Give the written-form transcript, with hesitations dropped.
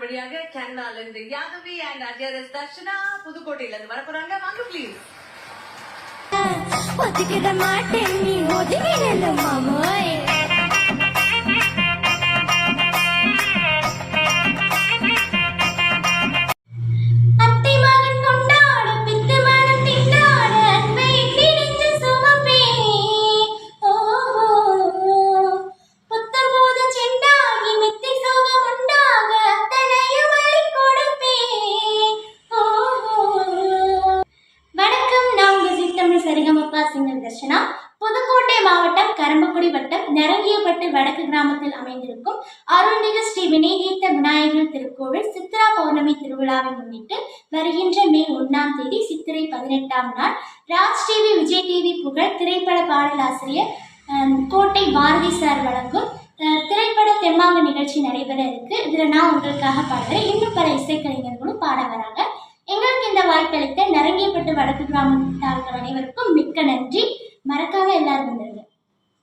அடுத்தபடியாக கேரளால இருந்து யாகவி அண்ட் அஜயரஸ் தர்ஷனா புதுக்கோட்டையில இருந்து வரப்போறாங்க. வாங்க ப்ளீஸ். ஒதுக்கிட மாட்டேன் நீ ஒதுங்கிட மாமோய். தர்ஷனா புதுக்கோட்டை மாவட்டம் கரம்பக்குடி வட்டம் நரங்கியப்பட்டு வடக்கு கிராமத்தில் அமைந்திருக்கும் அருள்மிகு ஸ்ரீ வினயதீர்த்த விநாயகர் திருக்கோவில் சித்ரா பௌர்ணமி திருவிழாவை முன்னிட்டு வருகின்ற மே 1ஆம் தேதி சித்திரை 18ஆம் நாள் ராஜ் டிவி விஜய் டிவி புகழ் திரைப்பட பாடலாசிரியர் கோட்டை பாரதி சார் வழங்கும் திரைப்பட தெம்மாங்கு நிகழ்ச்சி நடைபெற இருக்கு. இதுல நான் உங்களுக்காக பாடுறேன். இன்னும் பல இசைக்கலைஞர்களும் பாட வராங்க. எங்களுக்கு இந்த வாய்ப்பளித்த நரங்கியப்பட்டு வடக்கு கிராமத்தார்கள் அனைவருக்கும் மிக்க நன்றி. மறக்காம எல்லாரும் வந்து